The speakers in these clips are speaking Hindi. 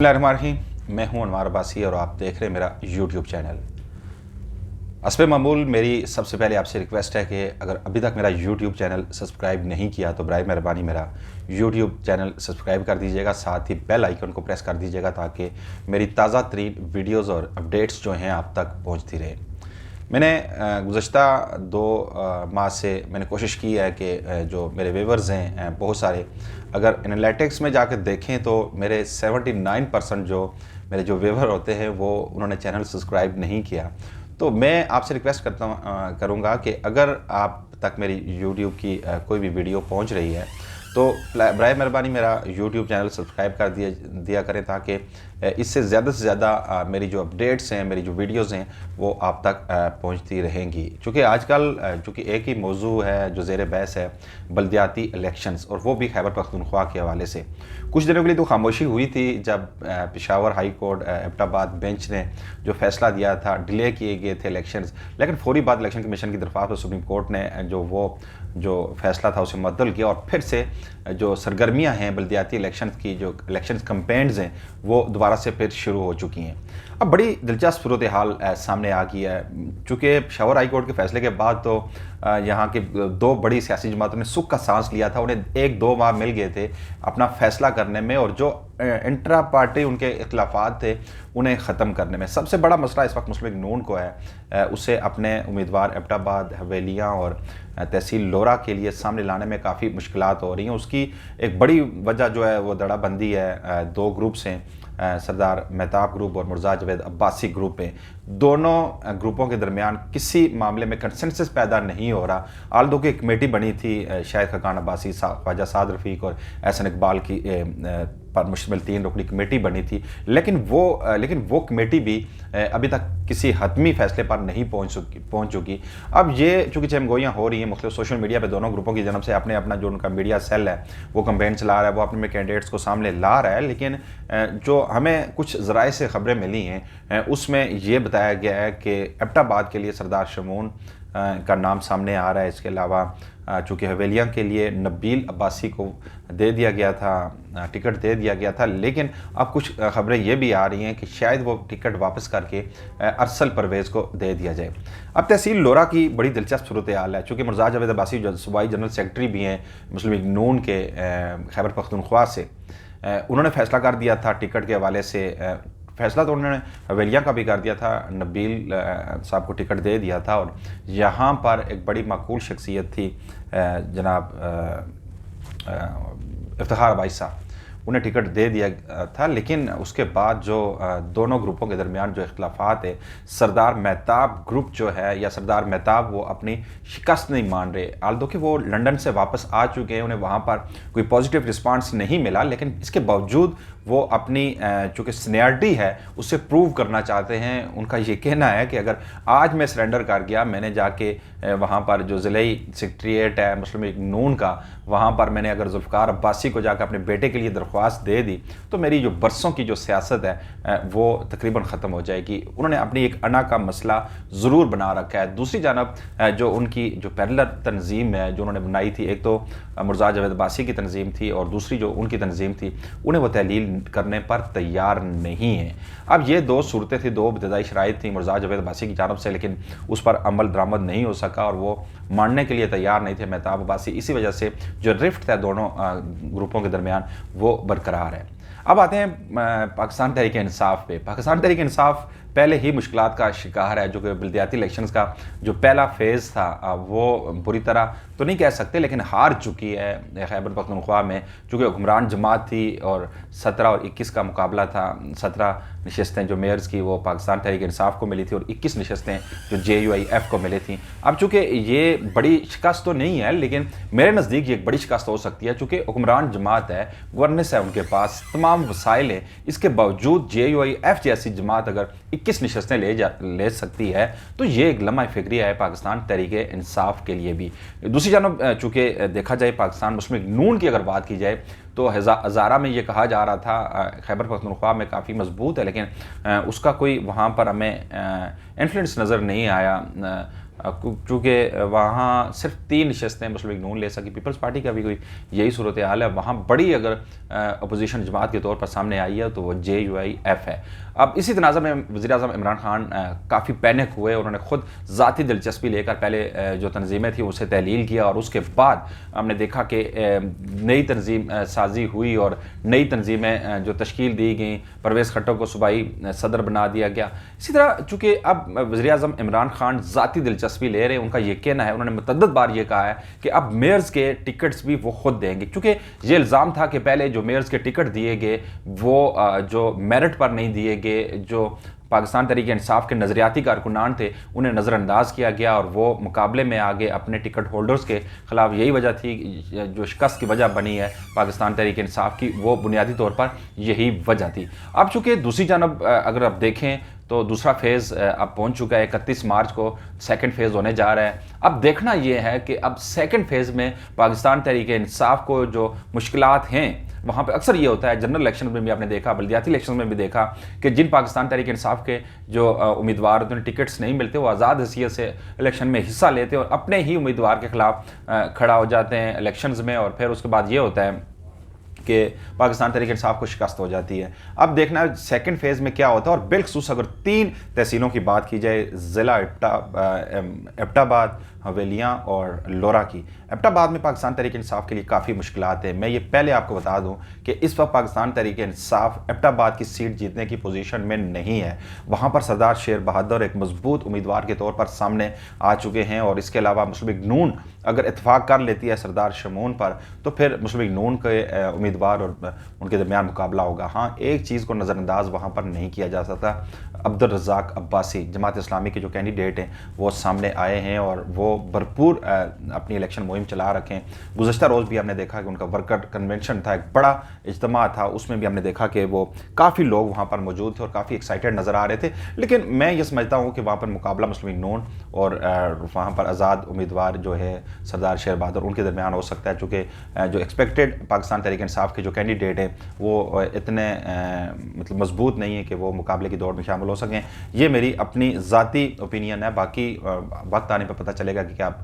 बिस्मिल्लाहिर्रहमानिर्रहीम। मैं हूं अनवार अब्बासी और आप देख रहे हैं मेरा यूट्यूब चैनल। हस्बे मामूल मेरी सबसे पहले आपसे रिक्वेस्ट है कि अगर अभी तक मेरा यूट्यूब चैनल सब्सक्राइब नहीं किया तो बराए मेहरबानी मेरा यूट्यूब चैनल सब्सक्राइब कर दीजिएगा, साथ ही बेल आइकन को प्रेस कर दीजिएगा ताकि मेरी ताज़ा तरीन वीडियोज़ और अपडेट्स जो हैं आप तक पहुँचती रहे। मैंने गुज़श्ता 2 माह से मैंने कोशिश की है कि जो मेरे व्यूअर्स हैं बहुत सारे, अगर एनालिटिक्स में जाकर देखें तो मेरे 79% जो मेरे जो व्यूअर होते हैं वो उन्होंने चैनल सब्सक्राइब नहीं किया। तो मैं आपसे रिक्वेस्ट करूँगा कि अगर आप तक मेरी यूट्यूब की कोई भी वीडियो पहुँच रही है तो बराए मेहरबानी मेरा यूट्यूब चैनल सब्सक्राइब कर दिया करें ताकि इससे ज़्यादा से ज़्यादा मेरी जो अपडेट्स हैं, मेरी जो वीडियोज़ हैं वो आप तक पहुंचती रहेंगी। चूँकि आजकल चूँकि एक ही मौजू है जो ज़ेर बहस है, बल्दियाती इलेक्शंस, और वो भी खैबर पख्तूनख्वा के हवाले से। कुछ दिनों के लिए तो खामोशी हुई थी जब Peshawar high court Abbottabad bench ने जो फैसला दिया था, डिले किए गए थे इलेक्शंस, लेकिन फौरी बाद इलेक्शन कमीशन की दरख्वास्त पर सुप्रीम कोर्ट ने जो फैसला था उसे मुअत्तल किया और फिर से जो सरगर्मियां हैं बल्दियाती इलेक्शंस की, जो इलेक्शन कैंपेन्स हैं वो दोबारा से फिर शुरू हो चुकी हैं। अब बड़ी दिलचस्प सूरत हाल सामने आ गई है। चूँकि पेशावर हाई कोर्ट के फैसले के बाद तो यहाँ की 2 बड़ी सियासी जमातों ने सुख का सांस लिया था। उन्हें 1-2 माह मिल गए थे अपना फैसला करने में और जो इंट्रा पार्टी उनके इख्तिलाफात थे उन्हें ख़त्म करने में। सबसे बड़ा मसला इस वक्त मुस्लिम लीग नून को है, उसे अपने उम्मीदवार एबटाबाद, हवेलियाँ और तहसील लोरा के लिए सामने लाने में काफ़ी मुश्किलात हो रही हैं। उसकी एक बड़ी वजह जो है वो दड़ाबंदी है। 2 ग्रुप्स हैं, सरदार मेहताब ग्रुप और मिर्ज़ा जावेद अब्बासी ग्रुप है। दोनों ग्रुपों के दरमियान किसी मामले में कंसेंसस पैदा नहीं हो रहा। आल्दो की एक कमेटी बनी थी शाहिद खकान अब्बासी, ख्वाजा साद रफ़ीक और एहसन इकबाल की पर मुश्तमिल 3 रुकनी कमेटी बनी थी, लेकिन वो कमेटी भी अभी तक किसी हतमी फैसले पर नहीं पहुंच चुकी। अब ये चूँकि चमगोइयाँ हो रही हैं मुख्तलिफ सोशल मीडिया पे, दोनों ग्रुपों की जानब से अपना जो उनका मीडिया सेल है वो कैंपेन चला रहा है, वो अपने कैंडिडेट्स को सामने ला रहा है, लेकिन जो हमें कुछ ज़राए से खबरें मिली हैं उसमें ये बताया गया है कि एबटाबाद के लिए सरदार शमून का नाम सामने आ रहा है। इसके अलावा चूँकि हवेलियाँ के लिए नबील अब्बासी को दे दिया गया था, टिकट दे दिया गया था, लेकिन अब कुछ खबरें ये भी आ रही हैं कि शायद वो टिकट वापस करके अरसल परवेज़ को दे दिया जाए। अब तहसील लोरा की बड़ी दिलचस्प सूरत हाल है। चूँकि मिर्ज़ा जावेद अब्बासी जो सूबाई जनरल सेक्रेटरी भी हैं मुस्लिम लीग नून के खैबर पख्तूनख्वा से, उन्होंने फैसला कर दिया था टिकट के हवाले से। फैसला तो उन्होंने हवेलियाँ का भी कर दिया था, नबील साहब को टिकट दे दिया था और यहाँ पर एक बड़ी माकूल शख्सियत थी जनाब इफ्तिखार अबाई साहब, उन्हें टिकट दे दिया था। लेकिन उसके बाद जो दोनों ग्रुपों के दरमियान जो इख्तिलाफात है, सरदार मेहताब ग्रुप जो है या सरदार मेहताब वो अपनी शिकस्त नहीं मान रहे। आल्दो कि वो लंदन से वापस आ चुके हैं, उन्हें वहाँ पर कोई पॉजिटिव रिस्पांस नहीं मिला, लेकिन इसके बावजूद वो अपनी चूँकि सीनियरिटी है उससे प्रूव करना चाहते हैं। उनका ये कहना है कि अगर आज मैं सरेंडर कर गया, मैंने जाके वहाँ पर जो ज़िले सेक्रेटरीट है मुस्लिम लीग नून का, वहाँ पर मैंने अगर जुल्फ़िकार अब्बासी को जाकर अपने बेटे के लिए दरख्वास्त दे दी तो मेरी जो बरसों की जो सियासत है वो तकरीबन ख़त्म हो जाएगी। उन्होंने अपनी एक अना का मसला ज़रूर बना रखा है। दूसरी जानब जो उनकी जो पैरेलल तंजीम है जो उन्होंने बनाई थी, एक तो मिर्ज़ा जावेद अब्बासी की तंजीम थी और दूसरी जो उनकी तंजीम थी, उन्हें वो तहलील करने पर तैयार नहीं है। अब ये 2 सूरतें थी, 2 इब्तिदाई शराइत थी मिर्ज़ा जावेद अब्बासी की जानब से, लेकिन उस पर अमल दरामद नहीं हो सका और वो मानने के लिए तैयार नहीं थे मेहताब अब्बासी। इसी वजह से जो रिफ्ट है दोनों ग्रुपों के दरमियान वो बरकरार है। अब आते हैं पाकिस्तान तहरीक इंसाफ पे। पाकिस्तान तहरीक इंसाफ पहले ही मुश्किलात का शिकार है। जो कि बल्दियाती इलेक्शंस का जो पहला फेज़ था वो बुरी तरह तो नहीं कह सकते, लेकिन हार चुकी है खैबर पख्तूनख्वा में। चूँकि हुक्मरान जमात थी और 17 और 21 का मुकाबला था। 17 नशस्तें जो मेयर्स की वो पाकिस्तान तहरीक इंसाफ को मिली थी और 21 नशस्तें जो JUIF को मिली थी। अब चूँकि ये बड़ी शिकस्त तो नहीं है, लेकिन मेरे नज़दीक ये एक बड़ी शिकस्त हो सकती है। चूँकि हुक्मरान जमात है, गवर्नेंस है, उनके पास तमाम वसाइल हैं, इसके बावजूद JUIF जैसी जमात अगर 21 नशस्तें ले सकती है तो ये एक लम्हा फिक्रिया है पाकिस्तान तहरीक इंसाफ के लिए भी। दूसरी जानब चूँकि देखा जाए पाकिस्तान मुस्लिम लीग नून की अगर बात की जाए तो हज़ारा में ये कहा जा रहा था खैबर पख्तूनख्वा में काफ़ी मजबूत है, लेकिन उसका कोई वहाँ पर हमें इन्फ्लुएंस नज़र नहीं आया। चूँकि वहाँ सिर्फ 3 नशस्तें मुस्लिम लीग नून ले सकी। पीपल्स पार्टी का भी कोई यही सूरत हाल है। वहाँ बड़ी अगर अपोजिशन जमात के तौर पर सामने आई है तो वो JUIF है। अब इसी तनाज़ुर में वज़ीर-ए-आज़म इमरान खान काफ़ी पैनिक हुए। उन्होंने खुद ज़ाती दिलचस्पी लेकर पहले जो तंजीमें थी उसे तहलील किया और उसके बाद हमने देखा कि नई तंजीम साजी हुई और नई तंजीमें जो तश्कील दी गई। परवेज़ खट्टर को सूबाई सदर बना दिया गया। इसी तरह चूँकि अब वज़ीर-ए-आज़म इमरान खान ज़ाती दिलचस्पी ले रहे हैं, उनका ये कहना है, उन्होंने मुतअद्दिद बार ये कहा है कि अब मेयर्स के टिकट्स भी वो खुद देंगे, क्योंकि ये इल्ज़ाम था कि पहले जो मेयर्स के टिकट दिए गए वो जो मेरिट पर नहीं दिए गए, जो पाकिस्तान तहरीक इंसाफ के नज़रियाती कारकुनान थे उन्हें नज़रअंदाज किया गया और वो मुकाबले में आगे अपने टिकट होल्डर्स के ख़िलाफ़। यही वजह थी जो शिकस्त की वजह बनी है पाकिस्तान तहरीक इंसाफ की, वो बुनियादी तौर पर यही वजह थी। अब चूँकि दूसरी जानब अगर आप देखें तो दूसरा फेज़ अब पहुंच चुका है। 31 मार्च को सेकंड फेज़ होने जा रहा है। अब देखना यह है कि अब सेकंड फेज़ में पाकिस्तान तहरीक इंसाफ को जो मुश्किलात हैं, वहाँ पे अक्सर ये होता है, जनरल इलेक्शन में भी आपने देखा, बल्दियाती इलेक्शन में भी देखा कि जिन पाकिस्तान तहरीक इंसाफ के जो उम्मीदवार होते हैं टिकट्स नहीं मिलते, वो आज़ाद हैसियत से इलेक्शन में हिस्सा लेते हैं और अपने ही उम्मीदवार के ख़िलाफ़ खड़ा हो जाते हैं इलेक्शंस में, और फिर उसके बाद ये होता है कि पाकिस्तान तहरीक इंसाफ को शिकस्त हो जाती है। अब देखना है सेकंड फेज़ में क्या होता है। और बिलखसूस अगर 3 तहसीलों की बात की जाए, ज़िला एबटाबाद, हवेलियाँ और लोरा की। एबटाबाद में पाकिस्तान तहरीक इंसाफ के लिए काफ़ी मुश्किलात हैं। मैं ये पहले आपको बता दूं कि इस वक्त पाकिस्तान तहरीक इंसाफ एबटाबाद की सीट जीतने की पोजीशन में नहीं है। वहाँ पर सरदार शेर बहादुर एक मजबूत उम्मीदवार के तौर पर सामने आ चुके हैं, और इसके अलावा मुस्लिम लीग नून अगर इतफाक़ कर लेती है सरदार शमून पर तो फिर मुस्लिम लीग नून के उम्मीदवार और उनके दरमियान मुकाबला होगा। हाँ, एक चीज़ को नज़रअंदाज वहाँ पर नहीं किया जा सकता। अब्दुल रज़ाक अब्बासी जमात इस्लामी के जो कैंडिडेट हैं वो सामने आए हैं और वो भरपूर अपनी इलेक्शन मुहिम चला रखें। गुज़श्ता रोज़ भी हमने देखा कि उनका वर्कर कन्वेंशन था, एक बड़ा इज्तिमा था, उसमें भी हमने देखा कि वो काफ़ी लोग वहाँ पर मौजूद थे और काफ़ी एक्साइटेड नज़र आ रहे थे। लेकिन मैं ये समझता हूँ कि वहाँ पर मुकाबला मुस्लिम लीग नून और वहाँ पर आज़ाद उम्मीदवार जो है सरदार शेर बहादुर उनके दरमियान हो सकता है, चूँकि जो एक्सपेक्टेड पाकिस्तान तहरीक इंसाफ के जो कैंडिडेट हैं वो इतने मतलब मजबूत नहीं है कि वो मुकाबले की दौड़ में शामिल हो सकें। ये मेरी अपनी ज़ाती ओपिनियन है, बाकी वक्त आने पर पता चलेगा कि क्या।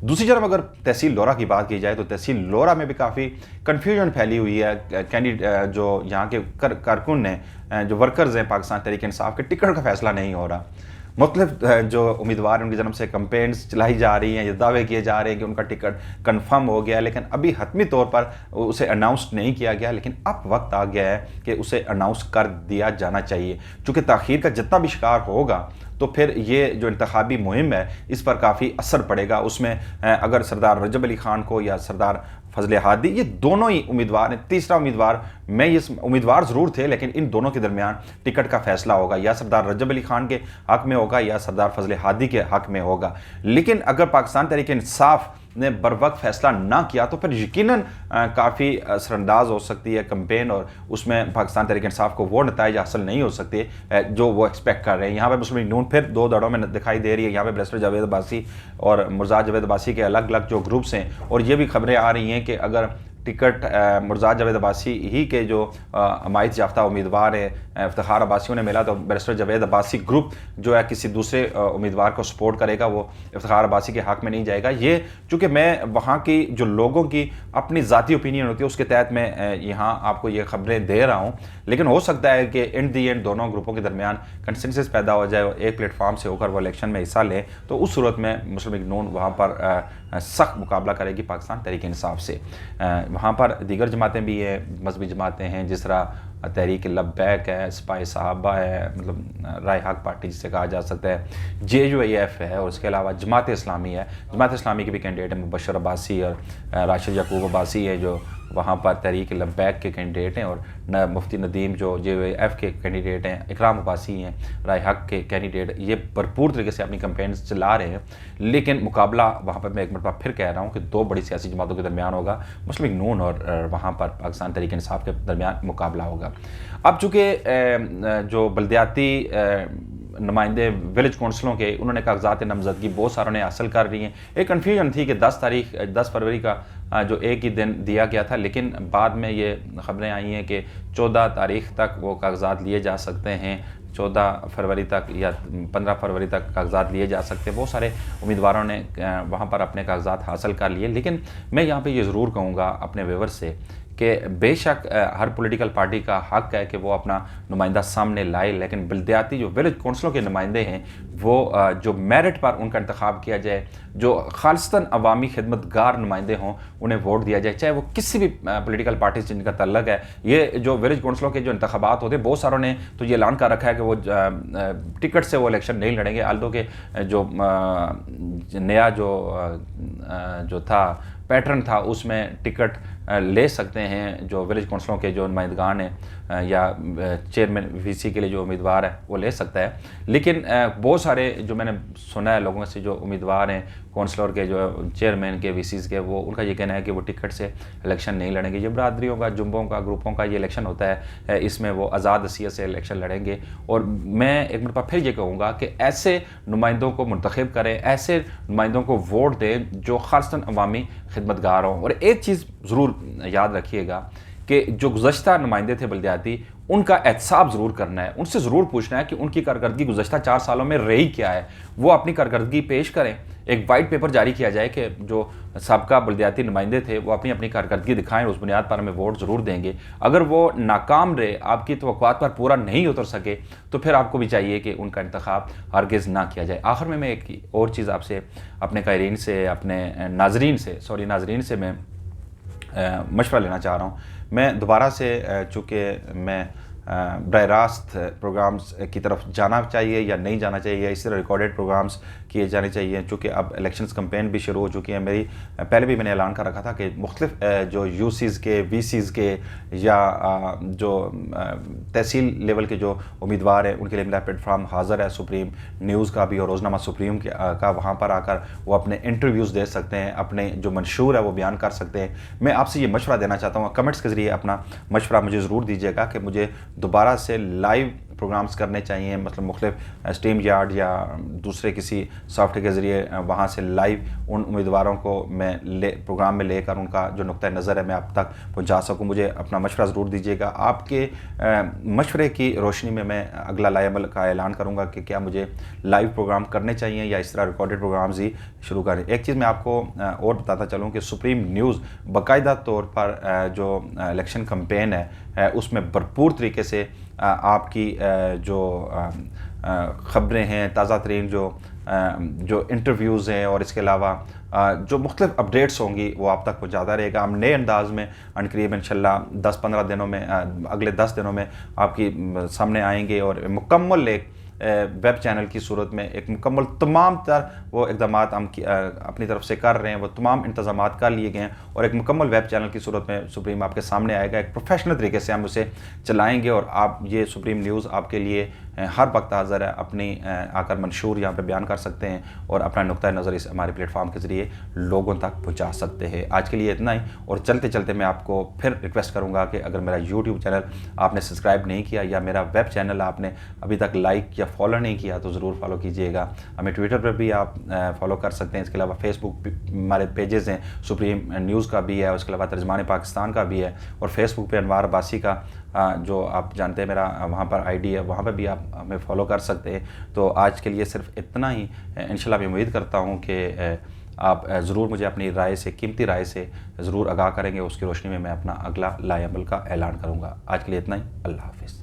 दूसरी तरफ अगर तहसील लोरा की बात की जाए तो तहसील लोरा में भी काफ़ी कन्फ्यूजन फैली हुई है। कैंडिडेट जो यहाँ के कारकुन हैं, जो वर्कर्स हैं पाकिस्तान तहरीक इंसाफ के, टिकट का फैसला नहीं हो रहा। मुख्तलिफ जो उम्मीदवार हैं उनकी जन्म से कंपेन्स चलाई जा रही हैं, ये दावे किए जा रहे हैं कि उनका टिकट कन्फर्म हो गया है, लेकिन अभी हतमी तौर पर उसे अनाउंस नहीं किया गया। लेकिन अब वक्त आ गया है कि उसे अनाउंस कर दिया जाना चाहिए, चूँकि ताख़ीर का जितना भी शिकार होगा तो फिर ये जो इंतखाबी मुहिम है इस पर काफ़ी असर पड़ेगा। उसमें अगर सरदार रजब अली ख़ान को या सरदार फजल हादी, ये दोनों ही उम्मीदवार हैं, तीसरा उम्मीदवार मैं ये उम्मीदवार ज़रूर थे, लेकिन इन दोनों के दरमियान टिकट का फैसला होगा, या सरदार रजब अली ख़ान के हक़ में होगा या सरदार फजल हादी के हक़ में होगा। लेकिन अगर पाकिस्तान तहरीक इंसाफ ने बर वक्त फैसला ना किया तो फिर यकीनन काफ़ी असरअंदाज हो सकती है कैंपेन, और उसमें पाकिस्तान तहरीक इंसाफ को वो नताइज हासिल नहीं हो सकते जो वो एक्सपेक्ट कर रहे हैं। यहाँ पर मुस्लिम लीग नून फिर 2 दड़ों में दिखाई दे रही है। यहाँ पे बैरिस्टर जावेद अब्बासी और मुर्जाद जावेद अब्बासी के अलग अलग जो ग्रुप्स हैं, और ये भी खबरें आ रही हैं कि अगर टिकट मुर्जाद जावेद अब्बासी ही के जो हमायत याफ्ता उम्मीदवार हैं इफ्तिखार अब्बासी उन्हें मिला तो बैरिस्टर जावेद अब्बासी ग्रुप जो है किसी दूसरे उम्मीदवार को सपोर्ट करेगा, वो इफ्तिखार अब्बासी के हक़ में नहीं जाएगा। ये चूँकि मैं वहाँ की जो लोगों की अपनी ज़ाती ओपिनियन होती है उसके तहत मैं यहाँ आपको ये खबरें दे रहा हूँ, लेकिन हो सकता है कि इन दी एंड दोनों ग्रुपों के दरमियान कंसेंसस पैदा हो जाए और एक प्लेटफॉर्म से होकर वो इलेक्शन में हिस्सा लें, तो उस सूरत में मुस्लिम लीग नून वहाँ पर सख्त मुकाबला करेगी पाकिस्तान तहरीक इंसाफ से। वहाँ पर दीगर जमातें भी हैं, मजहबी जमातें हैं, जिस तरह तहरीक लब्बैक है, सिपाही साहबा है, मतलब राय हक पार्टी जिसे कहा जा सकता है, JUIF है, और उसके अलावा जमात इस्लामी है। जमात इस्लामी के भी कैंडिडेट हैं मुबशर अब्बासी और राशिद याकूब अब्बासी है जो वहाँ पर तहरीक लब्बैक के कैंडिडेट हैं, और मुफ्ती नदीम जो JUIF के कैंडिडेट हैं, इकराम अब्बासी हैं राय हक के कैंडिडेट, ये भरपूर तरीके से अपनी कैंपेन चला रहे हैं। लेकिन मुकाबला वहाँ पर मैं एक मरतबा फिर कह रहा हूँ कि 2 बड़ी सियासी जमातों के दरमियान होगा, मुस्लिम लीग नून और वहाँ पर पाकिस्तान तहरीक इंसाफ के दरमियान मुकाबला होगा। अब चूँकि जो बल्दियाती नुमाइंदे विलेज कौंसलों के, उन्होंने कागजात नामजदगी बहुत सारों ने हासिल कर रही हैं। एक कन्फ्यूजन थी कि 10 फरवरी का जो एक ही दिन दिया गया था, लेकिन बाद में ये ख़बरें आई हैं कि 14 तारीख तक वो कागजात लिए जा सकते हैं, 14 फरवरी तक या 15 फरवरी तक कागजात लिए जा सकते हैं। बहुत सारे उम्मीदवारों ने वहाँ पर अपने कागजात हासिल कर लिए। लेकिन मैं यहाँ पे ये ज़रूर कहूँगा अपने व्यूअर से कि बेशक हर पॉलिटिकल पार्टी का हक है कि वो अपना नुमाइंदा सामने लाए, लेकिन बल्दियाती जो विलेज कौंसलों के नुमाइंदे हैं वो जो मेरिट पर उनका इंतखाब किया जाए, जो खालिस्तन अवामी खिदमतगार नुमाइंदे हों उन्हें वोट दिया जाए, चाहे वो किसी भी पॉलिटिकल पार्टी से जिनका तल्लक है। ये जो विलेज कौंसलों के जो इंतखाबात होते हैं, बहुत सारों ने तो ये ऐलान कर रखा है कि वो टिकट से वो इलेक्शन नहीं लड़ेंगे। आल्दो के जो नया जो था पैटर्न था उसमें टिकट ले सकते हैं जो विलेज कौंसलों के जो नुमाइंदगान हैं या चेयरमैन वीसी के लिए जो उम्मीदवार है वो ले सकता है। लेकिन बहुत सारे जो मैंने सुना है लोगों से जो उम्मीदवार हैं कौंसलर के, जो चेयरमैन के, वीसीज़ के, वो उनका ये कहना है कि वो टिकट से इलेक्शन नहीं लड़ेंगे। ये बरादरियों का, जुम्बों का, ग्रुपों का ये इलेक्शन होता है, इसमें वो आज़ाद हसीयत से इलेक्शन लड़ेंगे। और मैं एक मरतबा फिर ये कहूँगा कि ऐसे नुमाइंदों को मुंतखब करें, ऐसे नुमाइंदों को वोट दें जो खालिस्तन अवामी खिदमतगार हों। और एक चीज़ ज़रूर याद रखिएगा कि जो गुज़श्ता नुमाइंदे थे बल्दियाती, उनका एहतसाब ज़रूर करना है, उनसे ज़रूर पूछना है कि उनकी कारकर्दगी गुज़श्ता 4 सालों में रही क्या है। वो अपनी कारकर्दगी पेश करें, एक वाइट पेपर जारी किया जाए कि जो सबका बल्दियाती नुमाइंदे थे वो अपनी अपनी कारकर्दगी दिखाएं, उस बुनियाद पर हमें वोट ज़रूर देंगे। अगर वो नाकाम रहे, आपकी तवक्कुआत पर पूरा नहीं उतर सके, तो फिर आपको भी चाहिए कि उनका इंतखाब हरगिज़ ना किया जाए। आखिर में मैं एक और चीज़ आपसे, अपने कायरीन से, अपने नाजरीन से मैं मशवरा लेना चाह रहा हूँ। मैं दोबारा से, चूँकि मैं बराह रास्त प्रोग्राम्स की तरफ जाना चाहिए या नहीं जाना चाहिए, इस तरह रिकॉर्डेड प्रोग्राम्स किए जाने चाहिए, चूँकि अब इलेक्शंस कैंपेन भी शुरू हो चुकी है। मेरी पहले भी मैंने ऐलान कर रखा था कि मुख्तलिफ जो यूसीज़ के, वीसीज़ के या जो तहसील लेवल के जो उम्मीदवार हैं उनके लिए मेरा प्लेटफार्म हाज़िर है, सुप्रीम न्यूज़ का भी और रोज़नामा सुप्रीम का। वहाँ पर आकर वो अपने इंटरव्यूज़ दे सकते हैं, अपने जो मंशूर है वो बयान कर सकते हैं। मैं आपसे ये मशवरा देना चाहता हूँ, कमेंट्स के ज़रिए अपना मशवरा मुझे ज़रूर दीजिएगा कि मुझे दोबारा से लाइव प्रोग्राम्स करने चाहिए, मतलब मुख्तलिफ स्ट्रीम यार्ड या दूसरे किसी सॉफ्टवेयर के ज़रिए वहाँ से लाइव उन उम्मीदवारों को मैं प्रोग्राम में लेकर उनका जो नुक्ता नज़र है मैं आप तक पहुँचा सकूँ। मुझे अपना मशवरा ज़रूर दीजिएगा। आपके मशवरे की रोशनी में मैं अगला लाएबल का ऐलान करूँगा कि क्या मुझे लाइव प्रोग्राम करने चाहिए या इस तरह रिकॉर्डेड प्रोग्राम्स ही शुरू करें। एक चीज़ मैं आपको और बताता चलूँ कि सुप्रीम न्यूज़ बाकायदा तौर पर जो इलेक्शन कैंपेन है उसमें भरपूर तरीके से आपकी जो ख़बरें हैं, ताज़ा तरीन जो इंटरव्यूज़ हैं और इसके अलावा जो मुख्तलिफ अपडेट्स होंगी वो आप तक पहुँचाता रहेगा। हम नए अंदाज़ में अनकरीब इंशाल्लाह 10-15 दिनों में, अगले 10 दिनों में आपकी सामने आएंगे और मुकम्मल एक वेब चैनल की सूरत में एक मुकम्मल तमाम तर वो इक़दाम हम अपनी तरफ से कर रहे हैं, वो तमाम इंतज़ामात कर लिए गए हैं और एक मुकम्मल वेब चैनल की सूरत में सुप्रीम आपके सामने आएगा। एक प्रोफेशनल तरीके से हम उसे चलाएंगे और आप ये सुप्रीम न्यूज़ आपके लिए हर वक्त हाज़िर है, अपनी आकर मंशूर यहाँ पे बयान कर सकते हैं और अपना नुक्ता नज़र इस हमारे प्लेटफॉर्म के ज़रिए लोगों तक पहुँचा सकते हैं। आज के लिए इतना ही, और चलते चलते मैं आपको फिर रिक्वेस्ट करूँगा कि अगर मेरा यूट्यूब चैनल आपने सब्सक्राइब नहीं किया या मेरा वेब चैनल आपने अभी तक लाइक या फॉलो नहीं किया तो ज़रूर फॉलो कीजिएगा। हमें ट्विटर पर भी आप फॉलो कर सकते हैं। इसके अलावा फेसबुक हमारे पेजेस हैं, सुप्रीम न्यूज़ का भी है, उसके अलावा तर्जमान पाकिस्तान का भी है, और फेसबुक पे अनवार अब्बासी का जो आप जानते हैं मेरा वहाँ पर आईडी है, वहाँ पर भी आप हमें फॉलो कर सकते हैं। तो आज के लिए सिर्फ इतना ही। इंशाल्लाह मैं उम्मीद करता हूँ कि आप ज़रूर मुझे अपनी राय से, कीमती राय से ज़रूर आगाह करेंगे। उसकी रोशनी में मैं अपना अगला लाएबल का ऐलान करूँगा। आज के लिए इतना ही। अल्लाह हाफ़िज़।